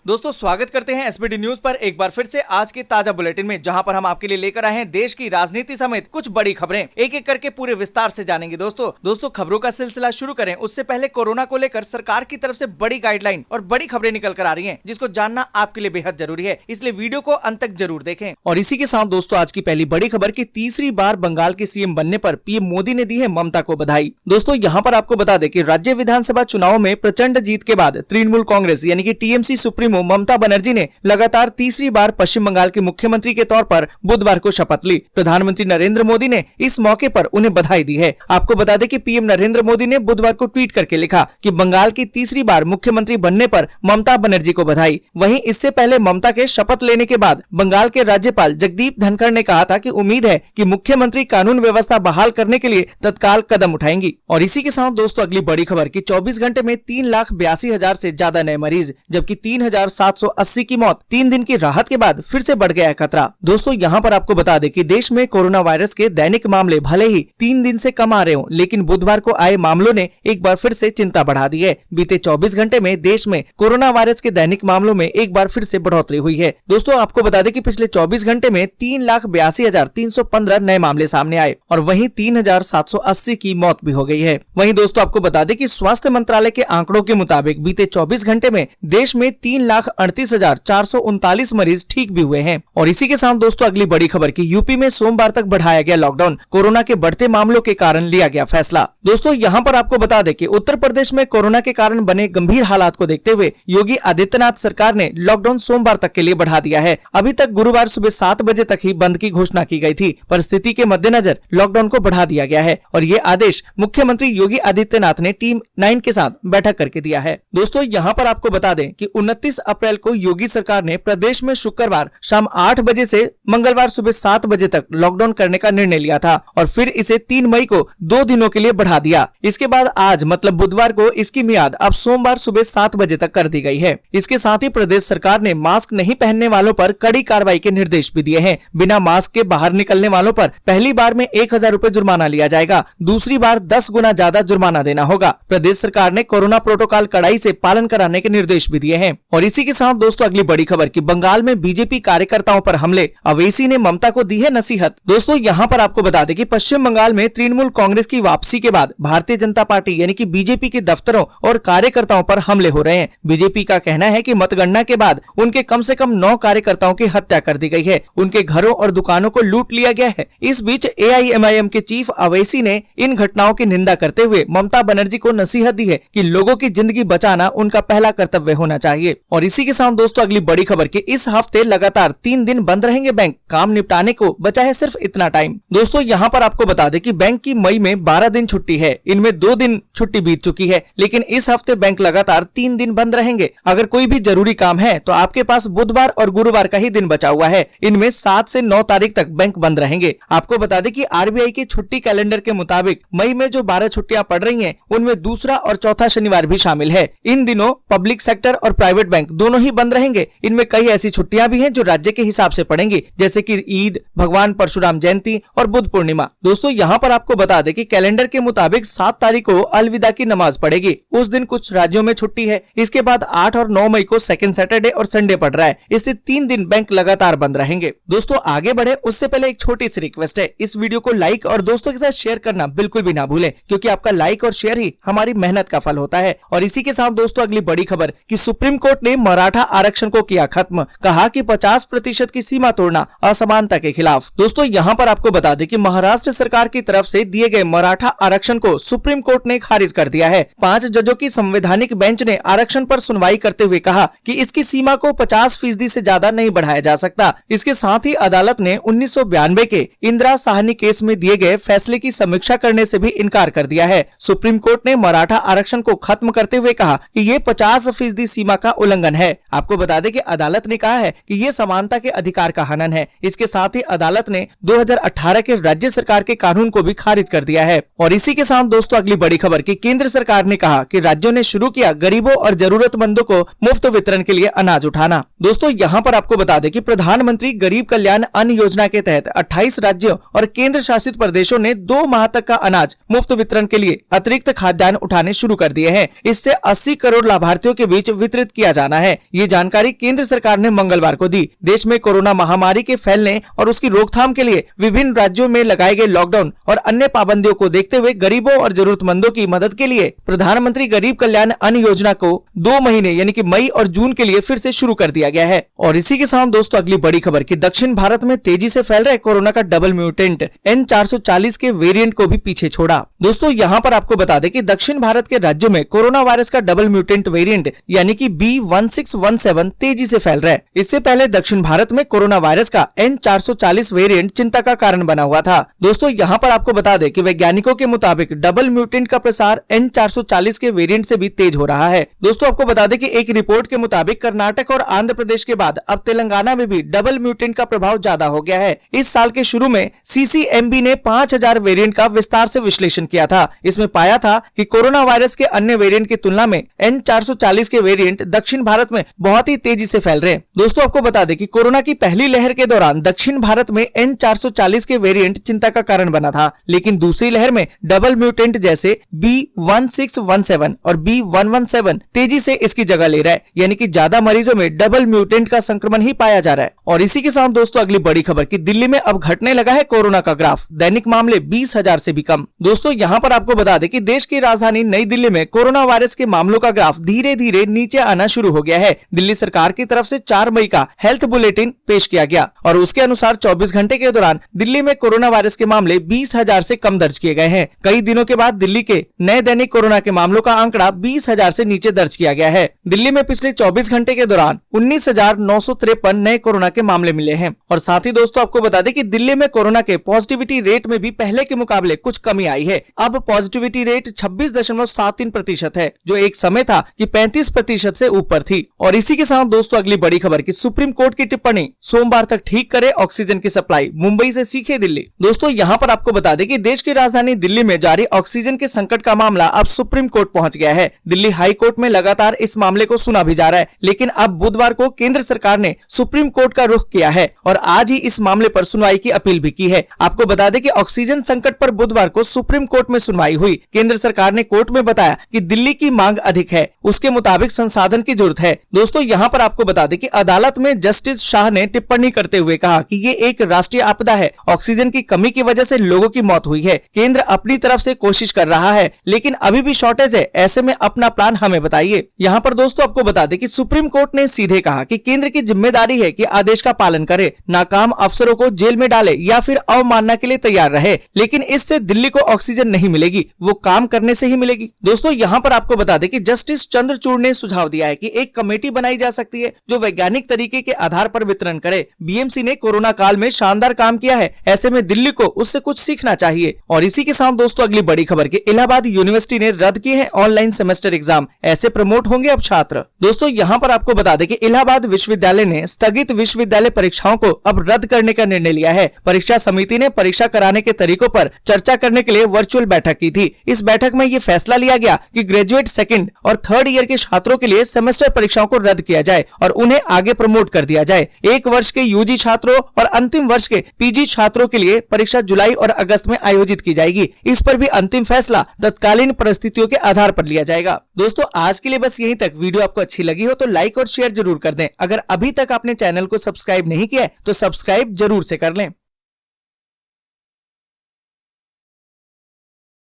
दोस्तों स्वागत करते हैं एसबीडी न्यूज पर एक बार फिर से आज के ताजा बुलेटिन में, जहां पर हम आपके लिए लेकर आए हैं देश की राजनीति समेत कुछ बड़ी खबरें। एक एक करके पूरे विस्तार से जानेंगे। दोस्तों खबरों का सिलसिला शुरू करें उससे पहले कोरोना को लेकर सरकार की तरफ से बड़ी गाइडलाइन और बड़ी खबरें निकल कर आ रही है, जिसको जानना आपके लिए बेहद जरूरी है, इसलिए वीडियो को अंत तक जरूर देखें। और इसी के साथ दोस्तों आज की पहली बड़ी खबर की तीसरी बार बंगाल के सीएम बनने पर पीएम मोदी ने दी है ममता को बधाई। दोस्तों यहाँ पर आपको बता दें कि राज्य विधानसभा चुनाव में प्रचंड जीत के बाद तृणमूल कांग्रेस यानी कि टीएमसी सुप्रीमो ममता बनर्जी ने लगातार तीसरी बार पश्चिम बंगाल के मुख्यमंत्री के तौर पर बुधवार को शपथ ली। प्रधानमंत्री नरेंद्र मोदी ने इस मौके पर उन्हें बधाई दी है। आपको बता दें कि पीएम नरेंद्र मोदी ने बुधवार को ट्वीट करके लिखा कि बंगाल की तीसरी बार मुख्यमंत्री बनने पर ममता बनर्जी को बधाई। वहीं इससे पहले ममता के शपथ लेने के बाद बंगाल के राज्यपाल जगदीप धनखड़ ने कहा था कि उम्मीद है कि मुख्यमंत्री कानून व्यवस्था बहाल करने के लिए तत्काल कदम उठाएंगी। और इसी के साथ दोस्तों अगली बड़ी खबर की 24 घंटे में 3,82,000 से ज्यादा नए मरीज, जबकि 3,780 की मौत। 3 दिन की राहत के बाद फिर से बढ़ गया है खतरा। दोस्तों यहाँ पर आपको बता दें कि देश में कोरोना वायरस के दैनिक मामले भले ही 3 दिन से कम आ रहे हो, लेकिन बुधवार को आए मामलों ने एक बार फिर से चिंता बढ़ा दी है। बीते 24 घंटे में देश में कोरोना वायरस के दैनिक मामलों में एक बार फिर से बढ़ोतरी हुई है। दोस्तों आपको बता दें कि पिछले 24 घंटे में 3,82,315 नए मामले सामने आए और वहीं 3,780 की मौत भी हो गई है। वहीं दोस्तों आपको बता दें कि स्वास्थ्य मंत्रालय के आंकड़ों के मुताबिक बीते 24 घंटे में देश में 3,38,439 मरीज ठीक भी हुए हैं। और इसी के साथ दोस्तों अगली बड़ी खबर की यूपी में सोमवार तक बढ़ाया गया लॉकडाउन, कोरोना के बढ़ते मामलों के कारण लिया गया फैसला। दोस्तों यहाँ पर आपको बता दें कि उत्तर प्रदेश में कोरोना के कारण बने गंभीर हालात को देखते हुए योगी आदित्यनाथ सरकार ने लॉकडाउन सोमवार तक के लिए बढ़ा दिया है। अभी तक गुरुवार सुबह 7 बजे तक ही बंद की घोषणा की गई थी, पर स्थिति के मद्देनजर लॉकडाउन को बढ़ा दिया गया है और ये आदेश मुख्यमंत्री योगी आदित्यनाथ ने टीम 9 के साथ बैठक करके दिया है। दोस्तों यहाँ पर आपको बता दें कि 29 अप्रैल को योगी सरकार ने प्रदेश में शुक्रवार शाम 8 बजे से मंगलवार सुबह 7 बजे तक लॉकडाउन करने का निर्णय लिया था और फिर इसे 3 मई को 2 दिनों के लिए बढ़ा दिया। इसके बाद आज मतलब बुधवार को इसकी मियाद अब सोमवार सुबह 7 बजे तक कर दी गई है। इसके साथ ही प्रदेश सरकार ने मास्क नहीं पहनने वालों पर कड़ी कार्रवाई के निर्देश भी दिए हैं। बिना मास्क के बाहर निकलने वालों पर पहली बार में 1,000 रूपए जुर्माना लिया जाएगा, दूसरी बार 10 गुना ज्यादा जुर्माना देना होगा। प्रदेश सरकार ने कोरोना प्रोटोकॉल कड़ाई से पालन कराने के निर्देश भी दिए हैं। और इसी के साथ दोस्तों अगली बड़ी खबर की बंगाल में बीजेपी कार्यकर्ताओं पर हमले, अवैसी ने ममता को दी है नसीहत। दोस्तों यहाँ पर आपको बता दें कि पश्चिम बंगाल में तृणमूल कांग्रेस की वापसी के बाद भारतीय जनता पार्टी यानी कि बीजेपी के दफ्तरों और कार्यकर्ताओं पर हमले हो रहे हैं। बीजेपी का कहना है कि मतगणना के बाद उनके कम से कम 9 कार्यकर्ताओं की हत्या कर दी गई है, उनके घरों और दुकानों को लूट लिया गया है। इस बीच एआईएमआईएम के चीफ अवैसी ने इन घटनाओं की निंदा करते हुए ममता बनर्जी को नसीहत दी है कि लोगों की जिंदगी बचाना उनका पहला कर्तव्य होना चाहिए। और इसी के साथ दोस्तों अगली बड़ी खबर की इस हफ्ते लगातार 3 दिन बंद रहेंगे बैंक, काम निपटाने को बचा है सिर्फ इतना टाइम। दोस्तों यहाँ पर आपको बता दें कि बैंक की मई में 12 दिन छुट्टी है, इनमें 2 दिन छुट्टी बीत चुकी है, लेकिन इस हफ्ते बैंक लगातार 3 दिन बंद रहेंगे। अगर कोई भी जरूरी काम है तो आपके पास बुधवार और गुरुवार का ही दिन बचा हुआ है। इनमें 7 से 9 तारीख तक बैंक बंद रहेंगे। आपको बता दें कि आरबीआई के छुट्टी कैलेंडर के मुताबिक मई में जो 12 छुट्टियां पड़ रही हैं, उनमें दूसरा और चौथा शनिवार भी शामिल है। इन दिनों पब्लिक सेक्टर और प्राइवेट बैंक दोनों ही बंद रहेंगे। इनमें कई ऐसी छुट्टियां भी हैं जो राज्य के हिसाब से पड़ेंगी, जैसे कि ईद, भगवान परशुराम जयंती और बुद्ध पूर्णिमा। दोस्तों यहाँ पर आपको बता दें कि कैलेंडर के मुताबिक 7 तारीख को अलविदा की नमाज पड़ेगी, उस दिन कुछ राज्यों में छुट्टी है। इसके बाद 8 और 9 मई को सेकंड सैटरडे और संडे पड़ रहा है। इससे 3 दिन बैंक लगातार बंद रहेंगे। दोस्तों आगे बढ़े उससे पहले एक छोटी सी रिक्वेस्ट है, इस वीडियो को लाइक और दोस्तों के साथ शेयर करना बिल्कुल भी ना भूलें, क्योंकि आपका लाइक और शेयर ही हमारी मेहनत का फल होता है। और इसी के साथ दोस्तों अगली बड़ी खबर कि सुप्रीम कोर्ट ने मराठा आरक्षण को किया खत्म, कहा कि 50% की सीमा तोड़ना असमानता के खिलाफ। दोस्तों यहाँ पर आपको बता दें कि महाराष्ट्र सरकार की तरफ से दिए गए मराठा आरक्षण को सुप्रीम कोर्ट ने खारिज कर दिया है। 5 जजों की संवैधानिक बेंच ने आरक्षण पर सुनवाई करते हुए कहा कि इसकी सीमा को 50% से ज्यादा नहीं बढ़ाया जा सकता। इसके साथ ही अदालत ने 1992 के इंदिरा साहनी केस में दिए गए फैसले की समीक्षा करने से भी इनकार कर दिया है। सुप्रीम कोर्ट ने मराठा आरक्षण को खत्म करते हुए कहा कि ये 50% सीमा का उल्लंघन है। आपको बता दें कि अदालत ने कहा है कि ये समानता के अधिकार का हनन है। इसके साथ ही अदालत ने 2018 के राज्य सरकार के कानून को भी खारिज कर दिया है। और इसी के साथ दोस्तों अगली बड़ी खबर की केंद्र सरकार ने कहा कि राज्यों ने शुरू किया गरीबों और जरूरतमंदों को मुफ्त वितरण के लिए अनाज उठाना। दोस्तों यहाँ पर आपको बता दें कि प्रधानमंत्री गरीब कल्याण अन्न योजना के तहत 28 राज्यों और केंद्र शासित प्रदेशों ने 2 माह तक का अनाज मुफ्त वितरण के लिए अतिरिक्त खाद्यान्न उठाने शुरू कर दिए हैं। इससे 80 करोड़ लाभार्थियों के बीच वितरित किया जाना संभावना है। ये जानकारी केंद्र सरकार ने मंगलवार को दी। देश में कोरोना महामारी के फैलने और उसकी रोकथाम के लिए विभिन्न राज्यों में लगाए गए लॉकडाउन और अन्य पाबंदियों को देखते हुए गरीबों और जरूरतमंदों की मदद के लिए प्रधानमंत्री गरीब कल्याण अन्न योजना को 2 महीने यानी कि मई और जून के लिए फिर से शुरू कर दिया गया है। और इसी के साथ दोस्तों अगली बड़ी खबर कि दक्षिण भारत में तेजी से फैल रहे कोरोना का डबल म्यूटेंट N440 के वेरिएंट को भी पीछे छोड़ा। दोस्तों यहाँ पर आपको बता दें कि दक्षिण भारत के राज्यों में कोरोना वायरस का डबल म्यूटेंट वेरिएंट यानी कि B1617 तेजी से फैल रहा है। इससे पहले दक्षिण भारत में कोरोना वायरस का N440 वेरिएंट चिंता का कारण बना हुआ था। दोस्तों यहाँ पर आपको बता दें कि वैज्ञानिकों के मुताबिक डबल म्यूटेंट का प्रसार N440 के वेरिएंट से भी तेज हो रहा है। दोस्तों आपको बता दें कि एक रिपोर्ट के मुताबिक कर्नाटक और आंध्र प्रदेश के बाद अब तेलंगाना में भी डबल म्यूटेंट का प्रभाव ज्यादा हो गया है। इस साल के शुरू में CCMB ने 5000 वेरिएंट का विस्तार से विश्लेषण किया था। इसमें पाया था कि कोरोना वायरस के अन्य वेरिएंट की तुलना में N440 के वेरिएंट दक्षिण भारत में बहुत ही तेजी से फैल रहे हैं। दोस्तों आपको बता दें कि कोरोना की पहली लहर के दौरान दक्षिण भारत में N440 के वेरिएंट चिंता का कारण बना था, लेकिन दूसरी लहर में डबल म्यूटेंट जैसे B1617 और B117 तेजी से इसकी जगह ले रहा है, यानी कि ज्यादा मरीजों में डबल म्यूटेंट का संक्रमण ही पाया जा रहा है। और इसी के साथ दोस्तों अगली बड़ी खबर कि दिल्ली में अब घटने लगा है कोरोना का ग्राफ, दैनिक मामले 20,000 से भी कम। दोस्तों यहाँ पर आपको बता दें कि देश की राजधानी नई दिल्ली में कोरोना वायरस के मामलों का ग्राफ धीरे धीरे नीचे आना शुरू हो गया है। दिल्ली सरकार की तरफ से 4 मई का हेल्थ बुलेटिन पेश किया गया और उसके अनुसार 24 घंटे के दौरान दिल्ली में कोरोना वायरस के मामले 20,000 से कम दर्ज किए गए हैं। कई दिनों के बाद दिल्ली के नए दैनिक कोरोना के मामलों का आंकड़ा 20,000 से नीचे दर्ज किया गया है। दिल्ली में पिछले 24 घंटे के दौरान 19,953 नए कोरोना के मामले मिले हैं। और साथ ही दोस्तों आपको बता दें कि दिल्ली में कोरोना के पॉजिटिविटी रेट में भी पहले के मुकाबले कुछ कमी आई है। अब पॉजिटिविटी रेट 26.73% है, जो एक समय था कि 35% से ऊपर थी। और इसी के साथ दोस्तों अगली बड़ी खबर कि सुप्रीम कोर्ट की टिप्पणी, सोमवार तक ठीक करे ऑक्सीजन की सप्लाई, मुंबई से सीखे दिल्ली। दोस्तों यहाँ पर आपको बता दें कि देश की राजधानी दिल्ली में जारी ऑक्सीजन के संकट का मामला अब सुप्रीम कोर्ट पहुंच गया है। दिल्ली हाई कोर्ट में लगातार इस मामले को सुना भी जा रहा है, लेकिन अब बुधवार को केंद्र सरकार ने सुप्रीम कोर्ट का रुख किया है और आज ही इस मामले पर सुनवाई की अपील भी की है। आपको बता दें कि ऑक्सीजन संकट पर बुधवार को सुप्रीम कोर्ट में सुनवाई हुई। केंद्र सरकार ने कोर्ट में बताया कि दिल्ली की मांग अधिक है, उसके मुताबिक संसाधन की जरूरत है। दोस्तों यहाँ पर आपको बता दें कि अदालत में जस्टिस शाह ने टिप्पणी करते हुए कहा कि ये एक राष्ट्रीय आपदा है, ऑक्सीजन की कमी की वजह से लोगों की मौत हुई है। केंद्र अपनी तरफ से कोशिश कर रहा है, लेकिन अभी भी शॉर्टेज है, ऐसे में अपना प्लान हमें बताइए। यहाँ पर दोस्तों आपको बता दें कि सुप्रीम कोर्ट ने सीधे कहा कि केंद्र की जिम्मेदारी है कि आदेश का पालन करे, नाकाम अफसरों को जेल में डाले या फिर अवमानना के लिए तैयार रहे, लेकिन इससे दिल्ली को ऑक्सीजन नहीं मिलेगी, वो काम करने से ही मिलेगी। दोस्तों यहाँ पर आपको बता दें कि जस्टिस चंद्रचूड़ ने सुझाव दिया है कि एक कमेटी बनाई जा सकती है जो वैज्ञानिक तरीके के आधार पर वितरण करे। बीएमसी ने कोरोना काल में शानदार काम किया है, ऐसे में दिल्ली को उससे कुछ सीखना चाहिए। और इसी के साथ दोस्तों अगली बड़ी खबर कि इलाहाबाद यूनिवर्सिटी ने रद्द किए हैं ऑनलाइन सेमेस्टर एग्जाम, ऐसे प्रमोट होंगे अब छात्र। दोस्तों यहाँ पर आपको बता दें कि इलाहाबाद विश्वविद्यालय ने स्थगित विश्वविद्यालय परीक्षाओं को अब रद्द करने का निर्णय लिया है। परीक्षा समिति ने परीक्षा कराने के तरीकों पर चर्चा करने के लिए वर्चुअल बैठक की थी। इस बैठक में ये फैसला लिया गया कि ग्रेजुएट 2nd और 3rd ईयर के छात्रों के लिए सेमेस्टर परीक्षाओं को रद्द किया जाए और उन्हें आगे प्रमोट कर दिया जाए। 1 वर्ष के यूजी छात्रों और अंतिम वर्ष के पीजी छात्रों के लिए परीक्षा जुलाई और अगस्त में आयोजित की जाएगी। इस पर भी अंतिम फैसला तत्कालीन परिस्थितियों के आधार पर लिया जाएगा। दोस्तों आज के लिए बस यहीं तक। वीडियो आपको अच्छी लगी हो तो लाइक और शेयर जरूर कर दें। अगर अभी तक आपने चैनल को सब्सक्राइब नहीं किया है तो सब्सक्राइब जरूर से कर लें।